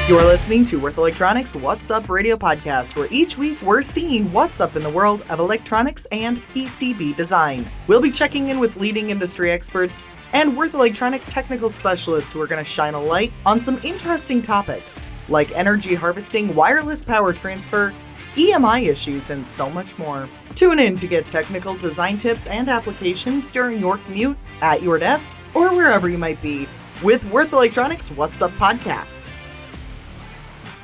You're listening to Wurth Electronics What's Up Radio Podcast, where each week we're seeing what's up in the world of electronics and PCB design. We'll be checking in with leading industry experts and Wurth Electronic technical specialists who are going to shine a light on some interesting topics like energy harvesting, wireless power transfer, EMI issues, and so much more. Tune in to get technical design tips and applications during your commute, at your desk, or wherever you might be with Wurth Electronics What's Up Podcast.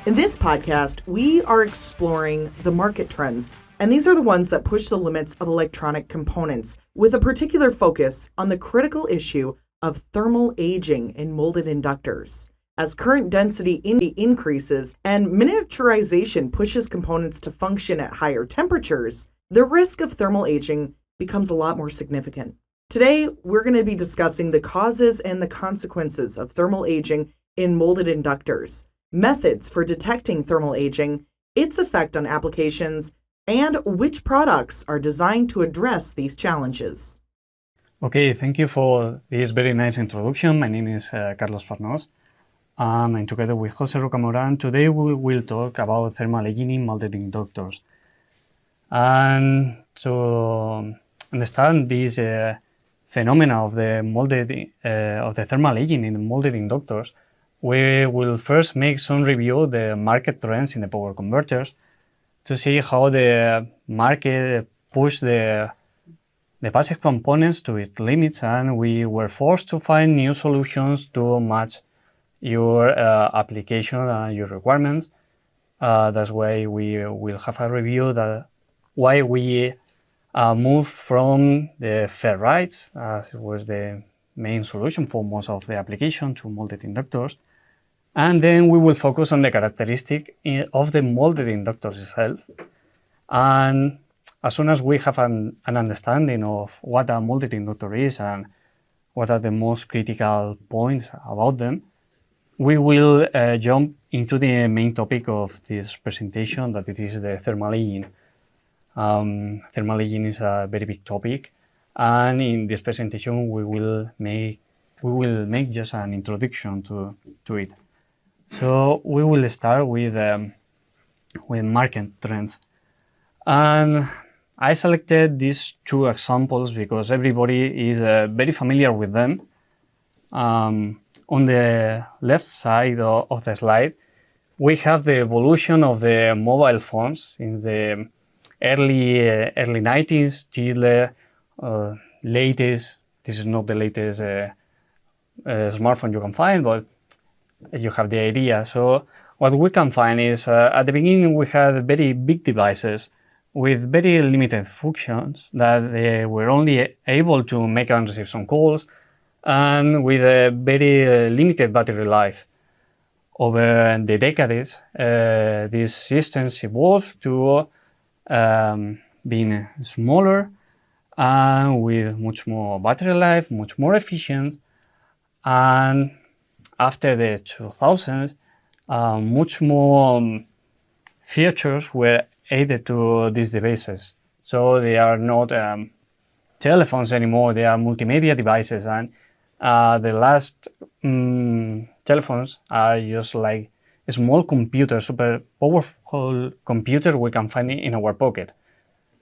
In this podcast, we are exploring the market trends, and these are the ones that push the limits of electronic components, with a particular focus on the critical issue of thermal aging in molded inductors. As current density increases and miniaturization pushes components to function at higher temperatures, the risk of thermal aging becomes a lot more significant. Today, we're going to be discussing the causes and the consequences of thermal aging in molded inductors, methods for detecting thermal aging, its effect on applications, and which products are designed to address these challenges. Okay, thank you for this very nice introduction. My name is Carlos Farnos, and together with Jose Rocamoran, today we will talk about thermal aging in molded inductors. And to understand this phenomena of the thermal aging in molded inductors, we will first make some review of the market trends in the power converters to see how the market pushed the passive components to its limits, and we were forced to find new solutions to match your application and your requirements. That's why we will have a review that why we moved from the ferrites, as it was the main solution for most of the application, to molded inductors. And then we will focus on the characteristic of the molded inductors itself. And as soon as we have an understanding of what a molded inductor is and what are the most critical points about them, we will jump into the main topic of this presentation, that it is the thermal aging. Thermal aging is a very big topic, and in this presentation we will make just an introduction to it. So we will start with market trends, and I selected these two examples because everybody is very familiar with them. On the left side of the slide, we have the evolution of the mobile phones since the early 90s till the latest. This is not the latest smartphone you can find, but you have the idea. So what we can find is at the beginning we had very big devices with very limited functions that they were only able to make and receive some calls, and with a very limited battery life. Over the decades, these systems evolved to being smaller and with much more battery life, much more efficient, and after the 2000s, much more features were added to these devices. So they are not telephones anymore, they are multimedia devices, and the last telephones are just like a small computer, super powerful computer we can find in our pocket.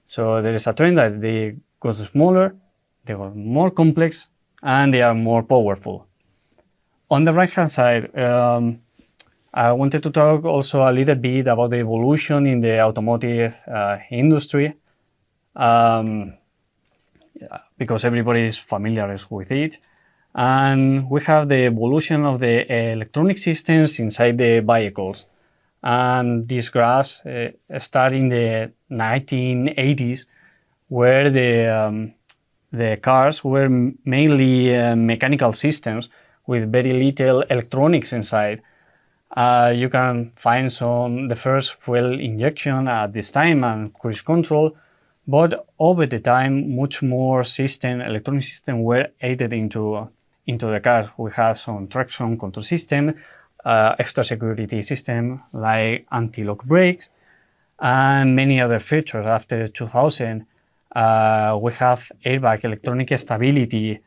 So there is a trend that they got smaller, they got more complex, and they are more powerful. On the right-hand side, I wanted to talk also a little bit about the evolution in the automotive industry, because everybody is familiar with it. And we have the evolution of the electronic systems inside the vehicles. And these graphs start in the 1980s, where the cars were mainly mechanical systems with very little electronics inside. You can find the first fuel injection at this time and cruise control, but over the time, much more electronic systems were added into the car. We have some traction control system, extra security system like anti-lock brakes, and many other features. After 2000, we have airbag, electronic stability,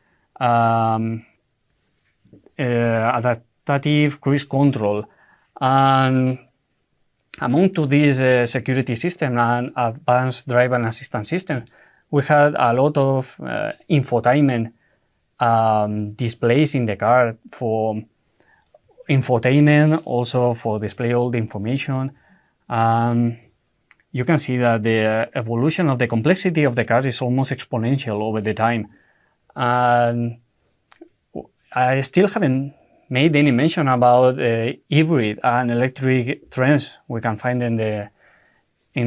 adaptive cruise control, And among to this security system and advanced driver assistance system, we had a lot of infotainment displays in the car for infotainment, also for display all the information. You can see that the evolution of the complexity of the car is almost exponential over the time. And I still haven't made any mention about hybrid and electric trends we can find in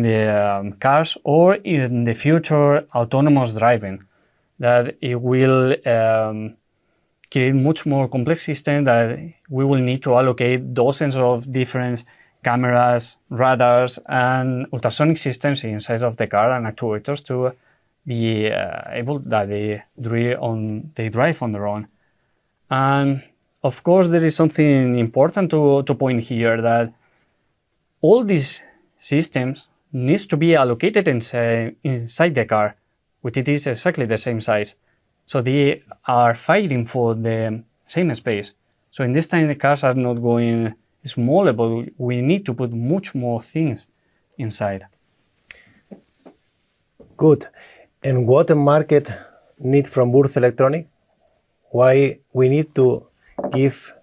the cars, or in the future autonomous driving, that it will create much more complex system that we will need to allocate dozens of different cameras, radars, and ultrasonic systems inside of the car and actuators to be able that they drive on their own. And of course, there is something important to point here, that all these systems needs to be allocated inside the car, which it is exactly the same size. So they are fighting for the same space. So in this time, the cars are not going smaller, but we need to put much more things inside. Good. And what the market need from Wurth Electronic? Why we need to give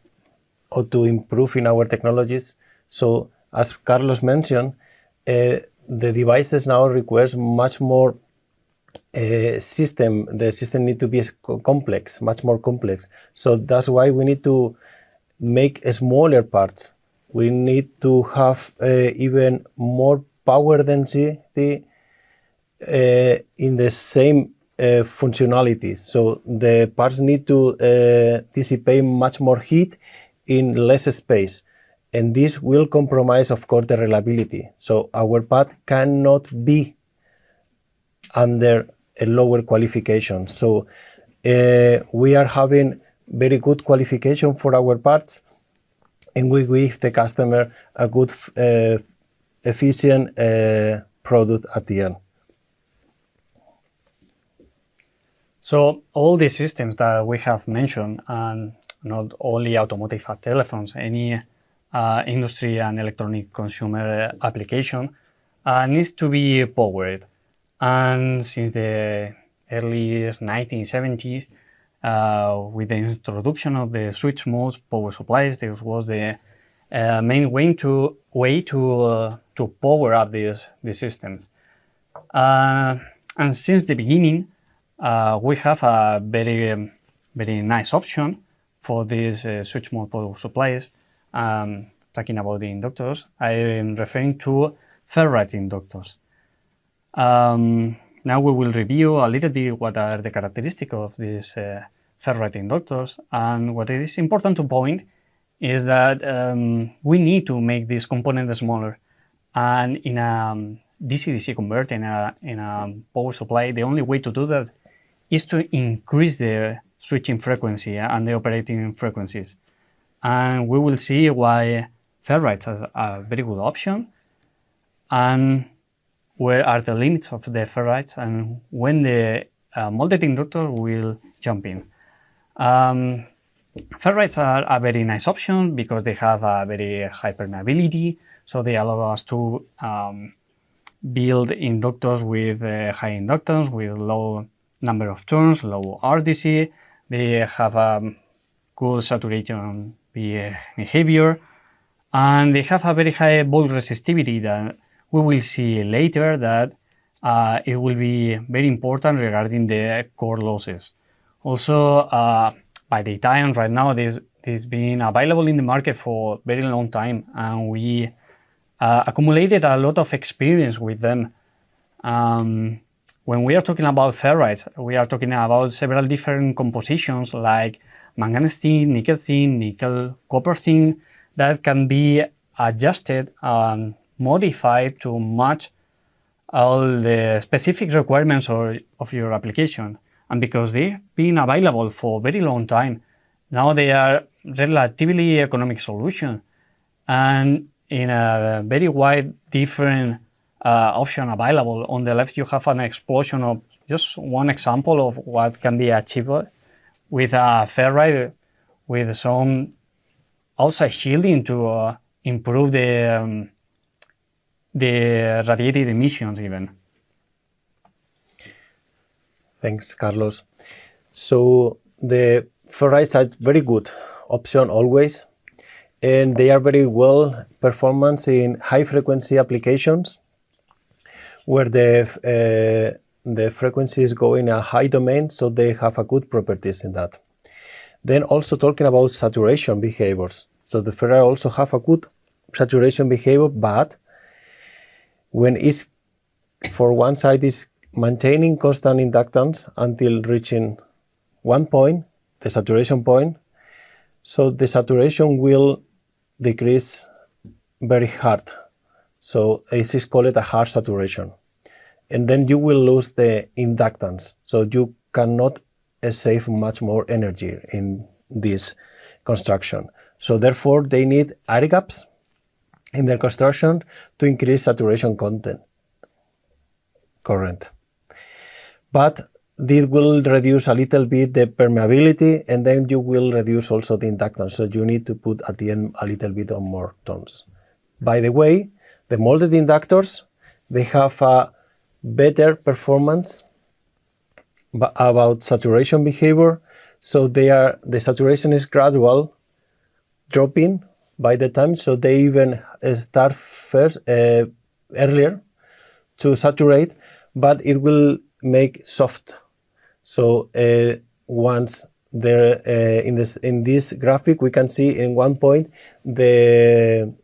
or to improve in our technologies? So as Carlos mentioned, the devices now requires much more system. The system need to be complex, much more complex. So that's why we need to make smaller parts. We need to have even more power density in the same functionality. So the parts need to dissipate much more heat in less space. And this will compromise, of course, the reliability. So our part cannot be under a lower qualification. So we are having very good qualification for our parts, and we give the customer a good, efficient product at the end. So all these systems that we have mentioned, and not only automotive telephones, any industry and electronic consumer application needs to be powered. And since the early 1970s, with the introduction of the switch mode power supplies, this was the main way to power up these systems. And since the beginning, we have a very nice option for these switch mode power supplies. Talking about the inductors, I am referring to ferrite inductors. Now we will review a little bit what are the characteristics of these ferrite inductors, and what is important to point is that we need to make this component smaller, and in a DC-DC converter, in a power supply, the only way to do that is to increase the switching frequency and the operating frequencies. And we will see why ferrites are a very good option, and where are the limits of the ferrites, and when the molded inductor will jump in. Ferrites are a very nice option because they have a very high permeability, so they allow us to build inductors with high inductance, with low number of turns, low RDC. They have a good saturation behavior, and they have a very high volt resistivity that we will see later that it will be very important regarding the core losses. Also, by the time right now, this been available in the market for a very long time, and we accumulated a lot of experience with them. When we are talking about ferrites, we are talking about several different compositions like manganese thin, nickel copper thin, that can be adjusted and modified to match all the specific requirements of your application. And because they've been available for a very long time, now they are relatively economic solution, and in a very wide different option available. On the left, you have an explosion of just one example of what can be achieved with a ferrite with some outside shielding to improve the radiated emissions even. Thanks, Carlos. So the ferrites are very good option always, and they are very well performance in high frequency applications where the frequency is going a high domain, so they have a good properties in that. Then also talking about saturation behaviors. So the ferrite also have a good saturation behavior, but when it's for one side is maintaining constant inductance until reaching one point, the saturation point, so the saturation will decrease very hard. So it is called a hard saturation. And then you will lose the inductance. So you cannot save much more energy in this construction. So therefore they need air gaps in their construction to increase saturation current. But this will reduce a little bit the permeability, and then you will reduce also the inductance. So you need to put at the end a little bit of more tons. By the way, the molded inductors, they have a better performance about saturation behavior. So the saturation is gradual dropping by the time. So they even start first earlier to saturate, but it will make soft. So once there in this graphic, we can see in one point in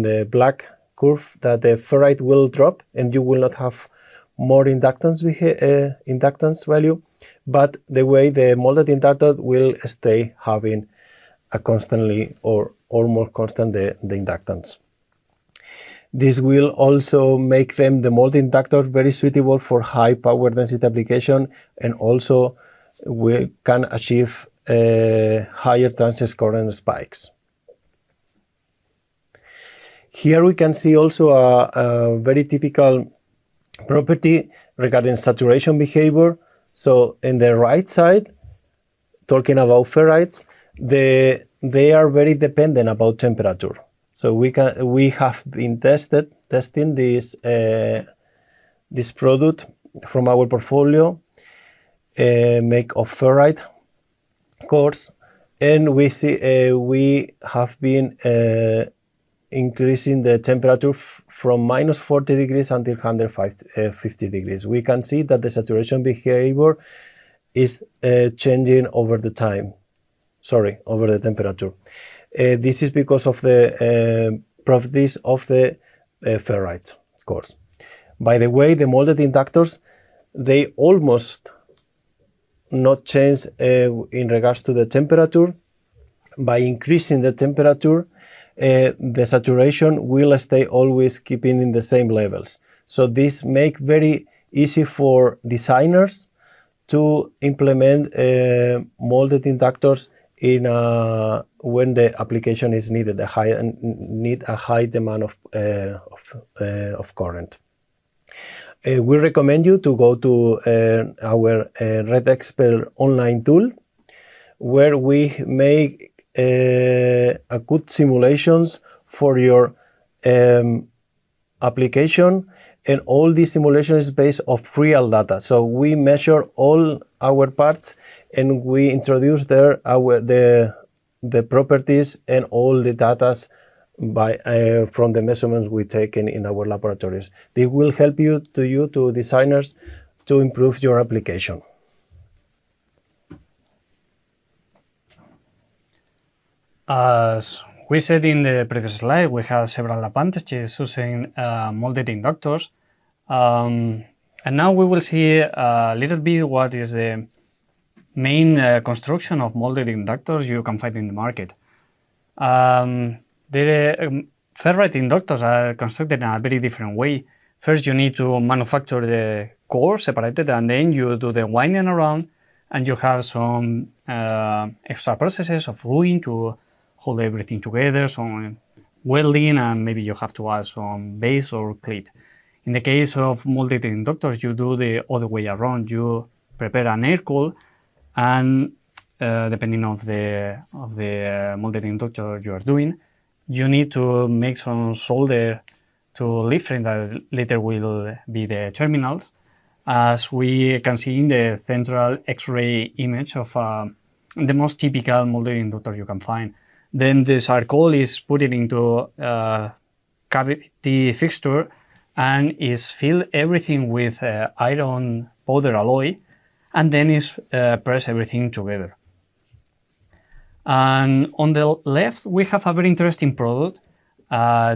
the black curve that the ferrite will drop, and you will not have more inductance value, but the way the molded inductor will stay having a constantly or almost constant the inductance. This will also make them, the molded inductor, very suitable for high power density application, and also we can achieve higher transient current spikes. Here we can see also a very typical property regarding saturation behavior. So in the right side, talking about ferrites, they are very dependent about temperature. So we have been testing this product from our portfolio, make of ferrite cores, and we see we have been increasing the temperature from minus 40 degrees until 150 degrees. We can see that the saturation behavior is changing over the temperature. This is because of the properties of the ferrite cores. By the way, the molded inductors, they almost not change in regards to the temperature. By increasing the temperature, the saturation will stay always keeping in the same levels. So this make very easy for designers to implement molded inductors in when the application is needed, need a high demand of current. We recommend you to go to our Red Expert online tool, where we make a good simulations for your application, and all these simulations is based off real data. So we measure all our parts, and we introduce there the properties and all the data from the measurements we taken in our laboratories. They will help you to designers to improve your application. As we said in the previous slide, we have several advantages using molded inductors. And now we will see a little bit what is the main construction of molded inductors you can find in the market. The ferrite inductors are constructed in a very different way. First, you need to manufacture the core separated, and then you do the winding around, and you have some extra processes of gluing to hold everything together, some welding, and maybe you have to add some base or clip. In the case of molded inductors, you do the other way around. You prepare an air cool, and depending on the molded inductor you are doing, you need to make some solder to lead frame that later will be the terminals, as we can see in the central X-ray image of the most typical molded inductor you can find. Then the charcoal is put into a cavity fixture and is filled everything with iron powder alloy, and then is press everything together. And on the left, we have a very interesting product.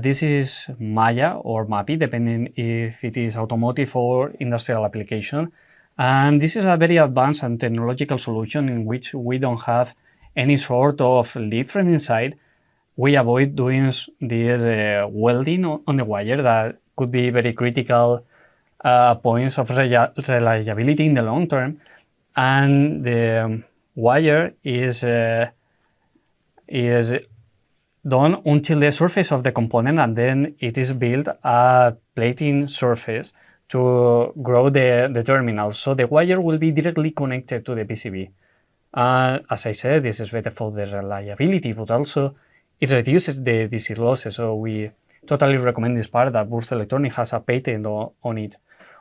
This is Maya or MAPI, depending if it is automotive or industrial application. And this is a very advanced and technological solution in which we don't have any sort of lead frame inside. We avoid doing this welding on the wire that could be very critical points of reliability in the long term. And the wire is done until the surface of the component, and then it is built a plating surface to grow the terminal. So the wire will be directly connected to the PCB. As I said, this is better for the reliability, but also it reduces the DC losses. So we totally recommend this part that Wurth Electronics has a patent on it.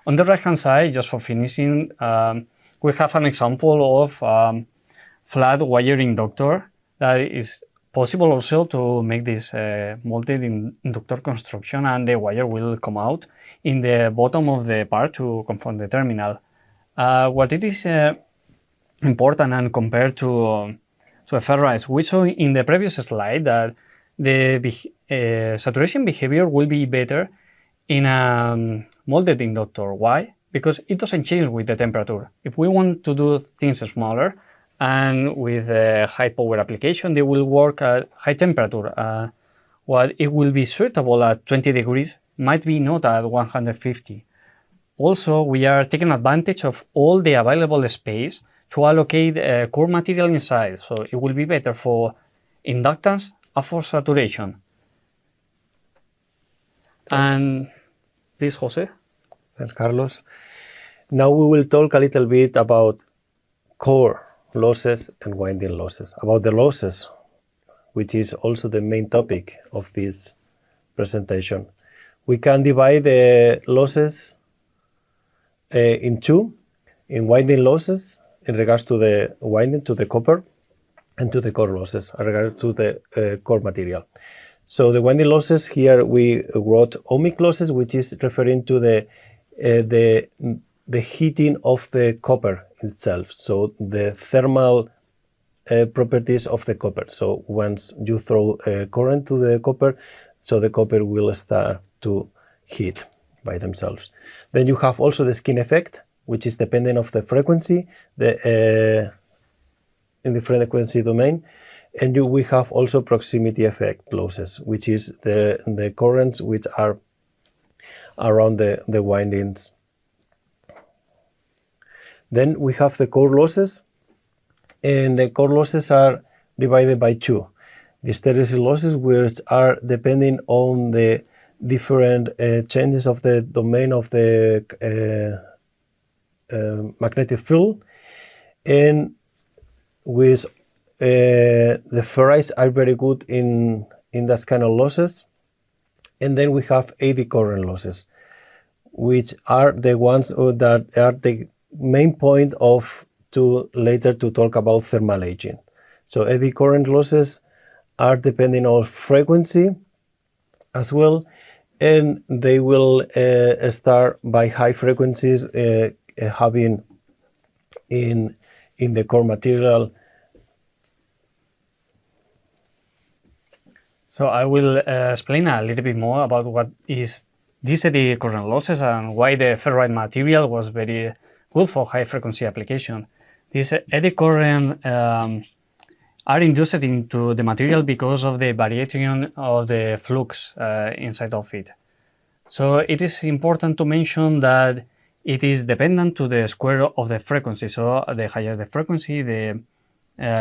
On the right hand side, just for finishing, we have an example of flat wire inductor that is possible also to make this molded inductor construction, and the wire will come out in the bottom of the part to confront the terminal. What it is important and compared to a ferrite, we saw in the previous slide that the saturation behavior will be better in a molded inductor. Why? Because it doesn't change with the temperature. If we want to do things smaller and with a high power application, they will work at high temperature. What it will be suitable at 20 degrees might be not at 150. Also, we are taking advantage of all the available space to allocate core material inside, so it will be better for inductance and for saturation. Thanks. And please, Jose. Thanks, Carlos. Now we will talk a little bit about core losses and winding losses. About the losses, which is also the main topic of this presentation. We can divide the losses in two, in winding losses in regards to the winding, to the copper, and to the core losses in regards to the core material. So the winding losses here we wrote ohmic losses, which is referring to the heating of the copper itself. So the thermal properties of the copper. So once you throw current to the copper, so the copper will start to heat by themselves. Then you have also the skin effect, which is dependent of the frequency, in the frequency domain. And we have also proximity effect losses, which is the currents which are around the windings. Then we have the core losses, and the core losses are divided by two. The hysteresis losses, which are depending on the different changes of the domain of the magnetic field, and with the ferrites are very good in that kind of losses. And then we have eddy current losses, which are the ones that are the main point to later to talk about thermal aging. So eddy current losses are depending on frequency as well, and they will start by high frequencies having in the core material. So I will explain a little bit more about what is this eddy current losses and why the ferrite material was very good for high frequency application. These eddy current are induced into the material because of the variation of the flux inside of it. So it is important to mention that it is dependent to the square of the frequency. So the higher the frequency, the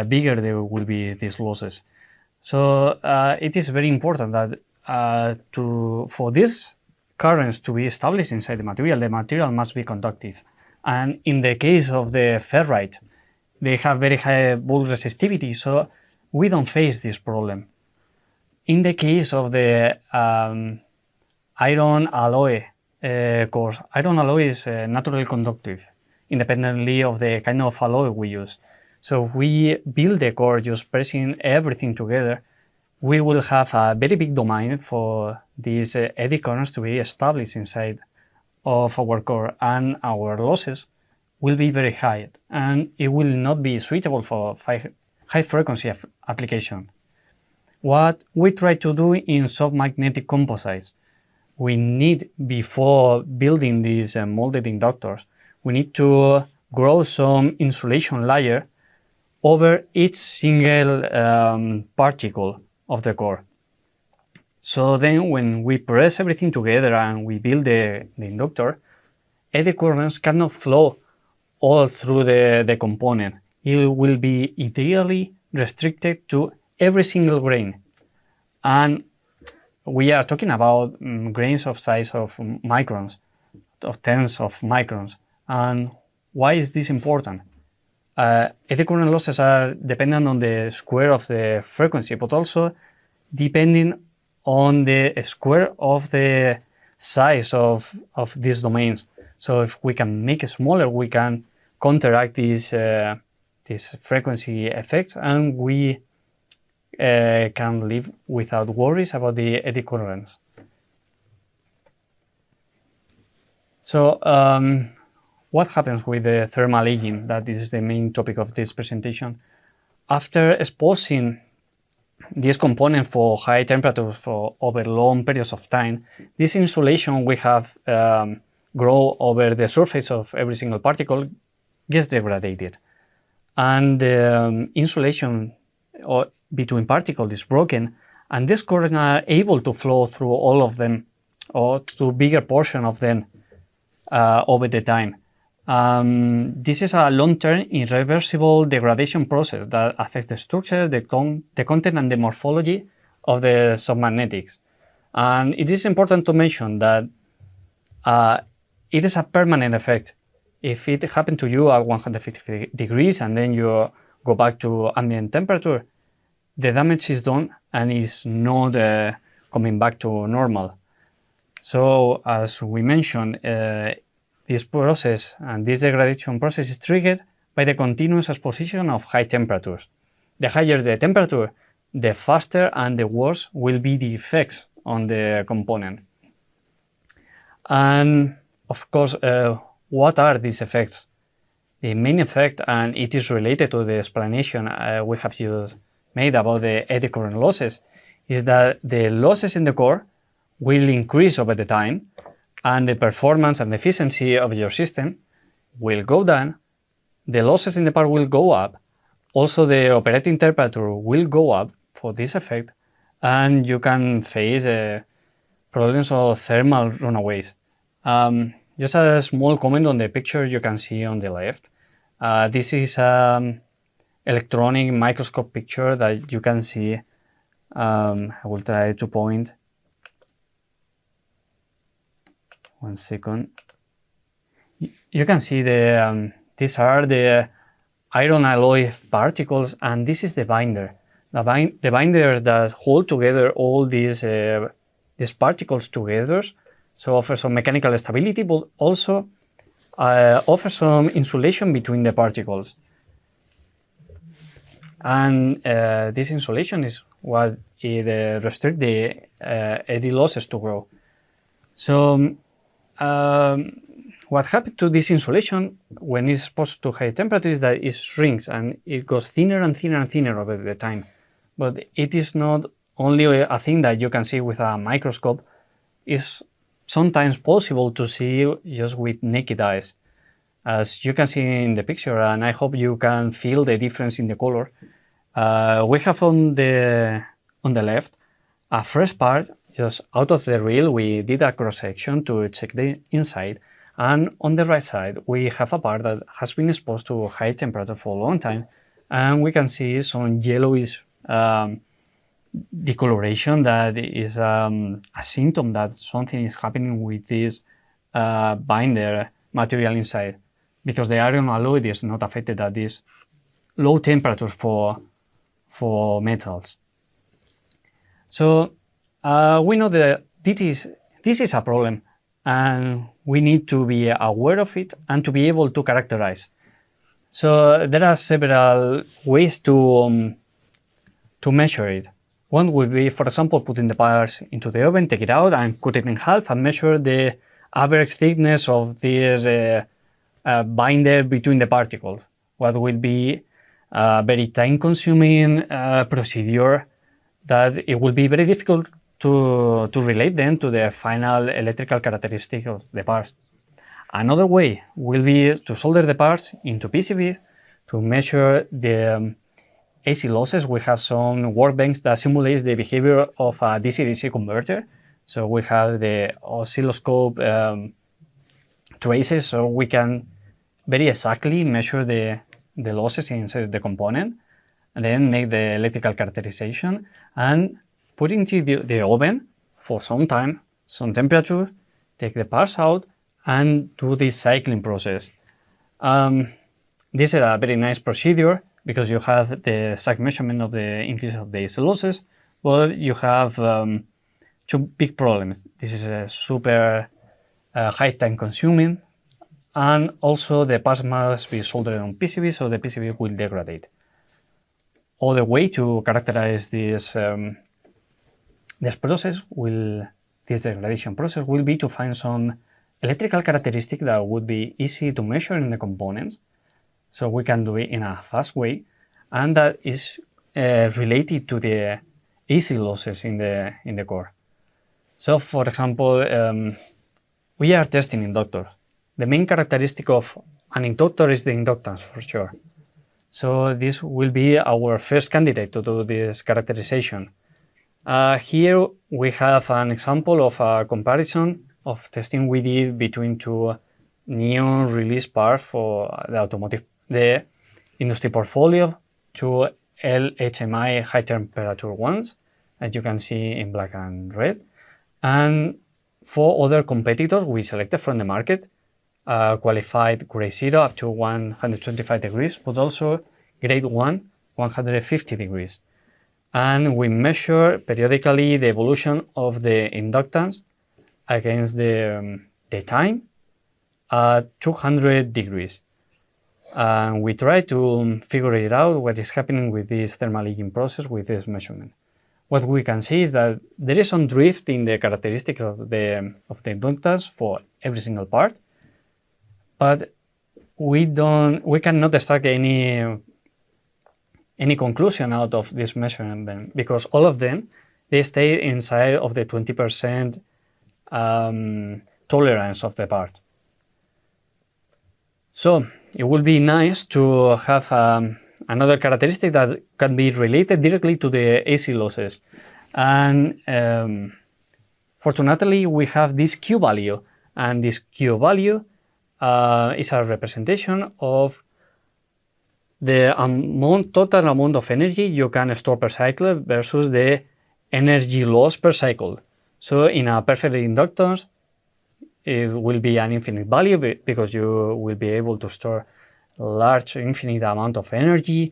bigger there will be these losses. So it is very important that for these currents to be established inside the material must be conductive. And in the case of the ferrite, they have very high bulk resistivity, so we don't face this problem. In the case of the iron alloy cores, iron alloy is naturally conductive, independently of the kind of alloy we use. So if we build the core just pressing everything together, we will have a very big domain for these eddy currents to be established inside of our core, and our losses will be very high, and it will not be suitable for high frequency application. What we try to do in soft magnetic composites, we need, before building these molded inductors, we need to grow some insulation layer over each single particle of the core. So then when we press everything together and we build the inductor, eddy currents cannot flow all through the component. It will be ideally restricted to every single grain. And we are talking about grains of size of microns, of tens of microns. And why is this important? Eddy current losses are dependent on the square of the frequency, but also depending on the square of the size of these domains. So if we can make it smaller, we can counteract these frequency effects, and we can live without worries about the eddy currents. So what happens with the thermal aging? That is the main topic of this presentation. After exposing this component for high temperatures for over long periods of time, this insulation we have grow over the surface of every single particle gets degraded, and the insulation between particles is broken, and these currents are able to flow through all of them, or to a bigger portion of them over the time. This is a long-term irreversible degradation process that affects the structure, the content, and the morphology of the submagnetics. And it is important to mention that it is a permanent effect. If it happened to you at 150 degrees and then you go back to ambient temperature, the damage is done and is not coming back to normal. So as we mentioned, this process and this degradation process is triggered by the continuous exposition of high temperatures. The higher the temperature, the faster and the worse will be the effects on the component. And of course, what are these effects? The main effect, and it is related to the explanation we have just made about the eddy current losses, is that the losses in the core will increase over the time, and the performance and efficiency of your system will go down. The losses in the part will go up. Also, the operating temperature will go up for this effect, and you can face problems of thermal runaways. Just a small comment on the picture you can see on the left. This is an electronic microscope picture that you can see. I will try to point. 1 second. You can see these are the iron alloy particles, and this is the binder. The binder that hold together all these particles together, so offers some mechanical stability, but also offers some insulation between the particles. And this insulation is what it restricts the eddy losses to grow. So what happens to this insulation when it's exposed to high temperatures is that it shrinks and it goes thinner and thinner and thinner over the time. But it is not only a thing that you can see with a microscope. It's sometimes possible to see just with naked eyes. As you can see in the picture, and I hope you can feel the difference in the color. We have on the left a fresh part just out of the reel. We did a cross section to check the inside, and on the right side we have a part that has been exposed to high temperature for a long time, and we can see some yellowish decoloration that is a symptom that something is happening with this binder material inside, because the iron alloy is not affected at this low temperature for metals. So we know that this is a problem, and we need to be aware of it and to be able to characterize. So there are several ways to measure it. One would be, for example, putting the parts into the oven, take it out, and cut it in half, and measure the average thickness of this binder between the particles. What will be a very time-consuming procedure that it will be very difficult to relate them to the final electrical characteristic of the parts. Another way will be to solder the parts into PCBs to measure the AC losses. We have some workbench that simulates the behavior of a DC-DC converter. So we have the oscilloscope traces, so we can very exactly measure the losses inside the component, and then make the electrical characterization and put into the oven for some time, some temperature, take the parts out, and do this cycling process. This is a very nice procedure because you have the exact measurement of the increase of the AC losses, but you have two big problems. This is a super high time consuming, and also the parts must be soldered on PCB, so the PCB will degrade. Other way to characterize this degradation process will be to find some electrical characteristic that would be easy to measure in the components, so we can do it in a fast way, and that is related to the AC losses in the core. So, for example, we are testing inductors. The main characteristic of an inductor is the inductance, for sure. So this will be our first candidate to do this characterization. Here we have an example of a comparison of testing we did between two new release parts for the industry portfolio, two LHMI high temperature ones, as you can see in black and red. And for other competitors we selected from the market, qualified grade 0 up to 125 degrees, but also grade 1, 150 degrees. And we measure periodically the evolution of the inductance against the time at 200 degrees. And we try to figure it out what is happening with this thermal aging process with this measurement. What we can see is that there is some drift in the characteristics of the inductance for every single part, but we cannot extract any conclusion out of this measurement because all of them, they stay inside of the 20% tolerance of the part. So it would be nice to have another characteristic that can be related directly to the AC losses. And fortunately, we have this Q value, and this Q value is a representation of the total amount of energy you can store per cycle versus the energy loss per cycle. So in a perfect inductance, it will be an infinite value because you will be able to store large infinite amount of energy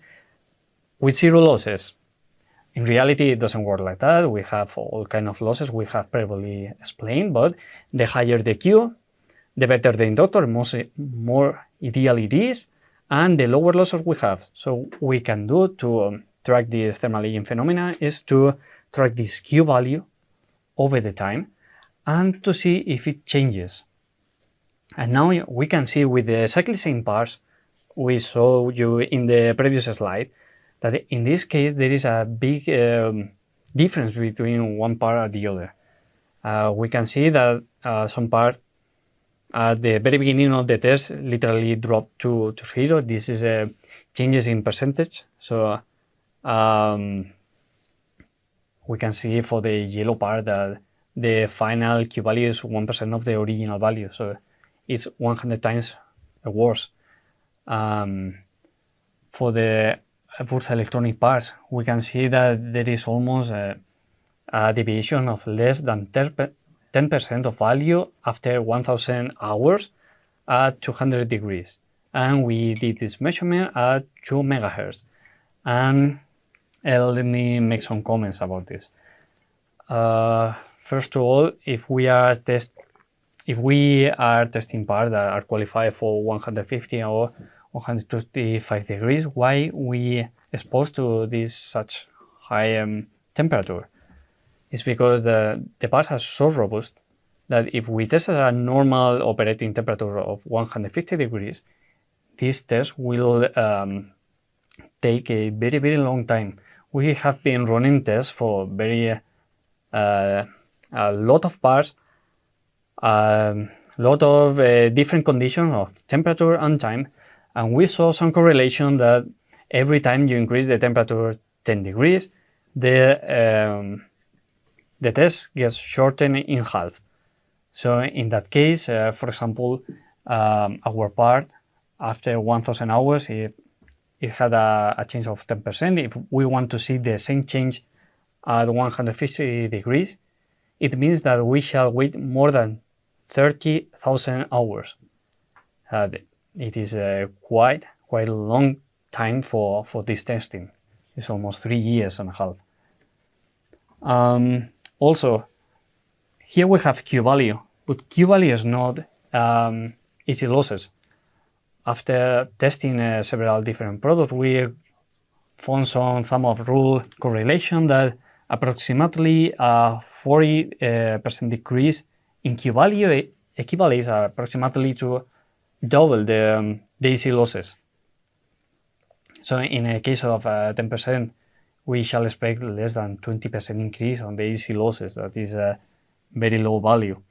with zero losses. In reality, it doesn't work like that. We have all kind of losses we have previously explained, but the higher the Q, the better the inductor, more ideal it is, and the lower losses we have. So we can do to track this thermal aging phenomena is to track this Q value over the time and to see if it changes. And now we can see with the exactly same parts we saw you in the previous slide that in this case there is a big difference between one part and the other. We can see that some part at the very beginning of the test literally dropped to 0. This is changes in percentage. So we can see for the yellow part that the final Q value is 1% of the original value. So it's 100 times worse. For the Wurth electronic parts, we can see that there is almost a deviation of less than 10% of value after 1000 hours at 200 degrees. And we did this measurement at 2 megahertz. And let me make some comments about this. First of all, if we are testing parts that are qualified for 150 or 125 degrees, why we exposed to this such high temperature? It's because the parts are so robust that if we test at a normal operating temperature of 150 degrees, this test will take a very, very long time. We have been running tests for a lot of parts, a lot of different conditions of temperature and time, and we saw some correlation that every time you increase the temperature 10 degrees, the test gets shortened in half. So in that case, for example, our part after 1000 hours, it had a change of 10%. If we want to see the same change at 150 degrees, it means that we shall wait more than 30,000 hours. It is quite a long time for this testing. It's almost 3 years and a half. Also, here we have Q value, but Q value is not easy losses. After testing several different products, we found some thumb of rule correlation that approximately 40% decrease in Q value equivalates approximately to double the easy losses. So in a case of 10%, we shall expect less than 20% increase on the easy losses. That is a very low value.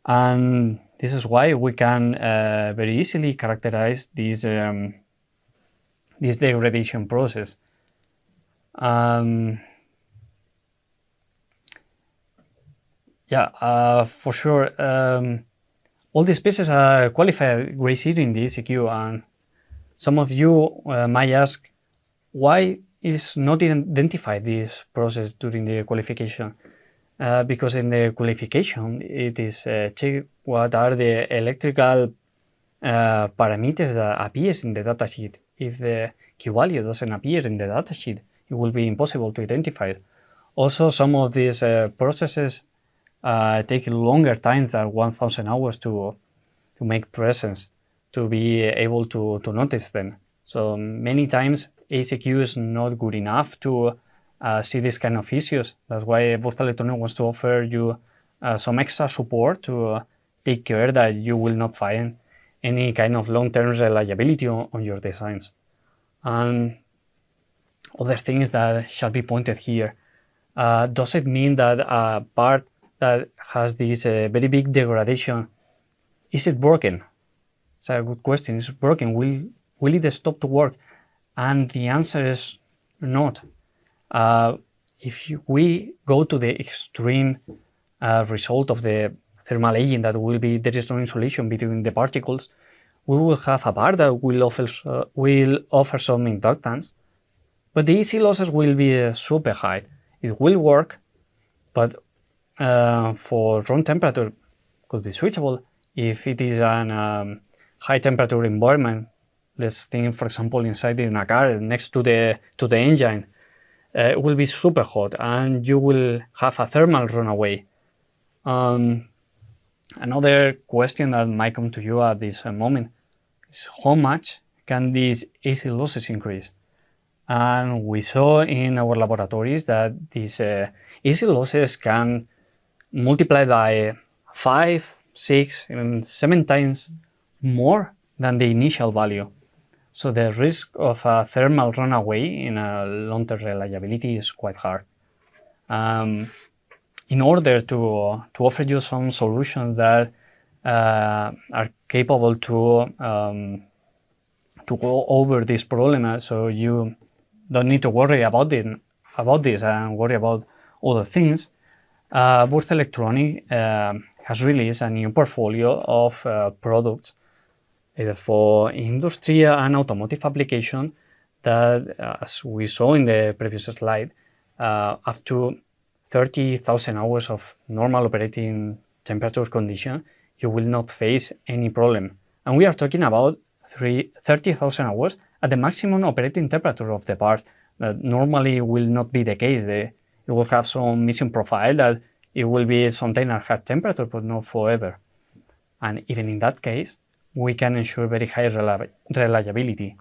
And this is why we can very easily characterize this degradation process. For sure, all these pieces are qualified gray zero in the ECQ, and some of you might ask, why is not identified this process during the qualification? Because in the qualification, it is checked what are the electrical parameters that appears in the datasheet. If the Q value doesn't appear in the datasheet, it will be impossible to identify it. Also, some of these processes take longer time than 1000 hours to make presence, to be able to notice them. So many times ACQ is not good enough to see these kind of issues. That's why Wurth Electronics wants to offer you some extra support to take care that you will not find any kind of long-term reliability on your designs. And other things that shall be pointed here. Does it mean that a part that has this very big degradation, is it broken? It's a good question. Is it broken? Will it stop to work? And the answer is not. If we go to the extreme result of the thermal aging, that will be there is no insulation between the particles, we will have a part that will offer some inductance, but the easy losses will be super high. It will work, but for room temperature could be switchable. If it is an high temperature environment, let's think, for example, inside in a car next to the engine, it will be super hot and you will have a thermal runaway. Another question that might come to you at this moment is how much can these easy losses increase? And we saw in our laboratories that these easy losses can multiply by 5, 6, even 7 times more than the initial value. So the risk of a thermal runaway in a long-term reliability is quite hard. In order to offer you some solutions that are capable to go over this problem, so you don't need to worry about this and worry about other things, Wurth Electronics has released a new portfolio of products either for industrial and automotive application that, as we saw in the previous slide, up to 30,000 hours of normal operating temperature condition, you will not face any problem. And we are talking about 30,000 hours at the maximum operating temperature of the part. That normally will not be the case. The it will have some mission profile that it will be sometimes at high temperature, but not forever. And even in that case, we can ensure very high reliability.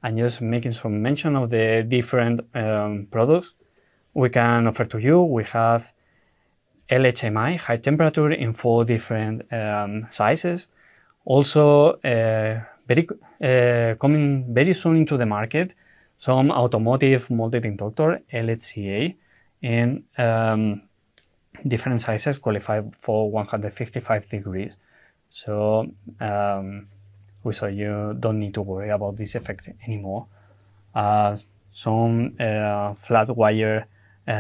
And just making some mention of the different products we can offer to you. We have LHMI, high temperature, in 4 different sizes. Also, coming very soon into the market, some automotive molded inductor, LHCA, in different sizes qualified for 155 degrees. So you don't need to worry about this effect anymore. Some flat wire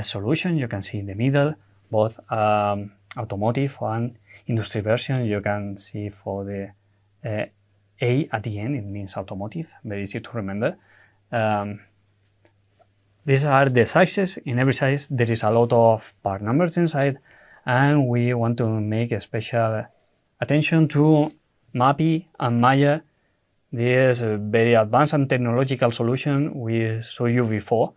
solution you can see in the middle, both automotive and industry version. You can see for the A at the end, it means automotive, very easy to remember. These are the sizes. In every size there is a lot of part numbers inside, and we want to make a special attention to MAPI and Maya. This very advanced and technological solution we showed you before.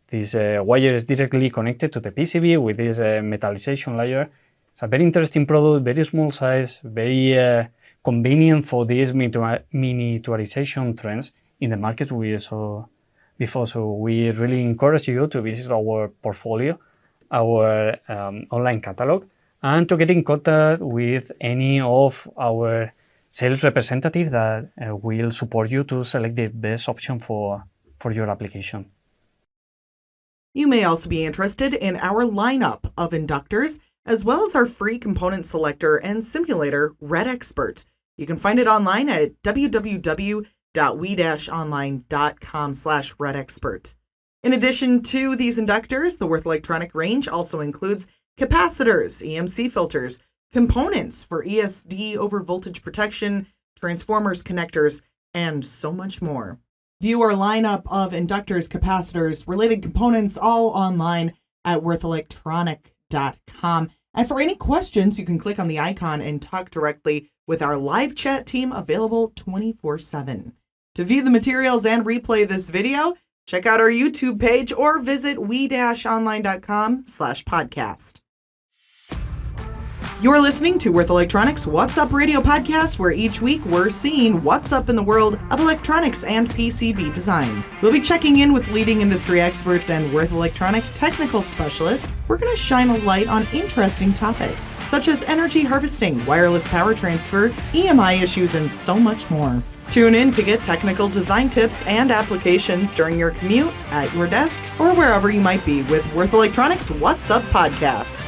This wire is directly connected to the PCB with this metallization layer. It's a very interesting product, very small size, very convenient for these miniaturization trends in the market we saw before. So we really encourage you to visit our portfolio, our online catalog, and to get in contact with any of our sales representatives that will support you to select the best option for your application. You may also be interested in our lineup of inductors, as well as our free component selector and simulator, RedExpert. You can find it online at www.we-online.com/RedExpert. In addition to these inductors, the Wurth Electronic range also includes capacitors, EMC filters, components for ESD over voltage protection, transformers, connectors, and so much more. View our lineup of inductors, capacitors, related components all online at wurthelectronic.com. And for any questions, you can click on the icon and talk directly with our live chat team available 24/7. To view the materials and replay this video, check out our YouTube page or visit we-online.com/podcast. You're listening to Wurth Electronics What's Up Radio podcast, where each week we're seeing what's up in the world of electronics and PCB design. We'll be checking in with leading industry experts and Wurth Electronic technical specialists. We're going to shine a light on interesting topics, such as energy harvesting, wireless power transfer, EMI issues, and so much more. Tune in to get technical design tips and applications during your commute, at your desk, or wherever you might be with Wurth Electronics What's Up podcast.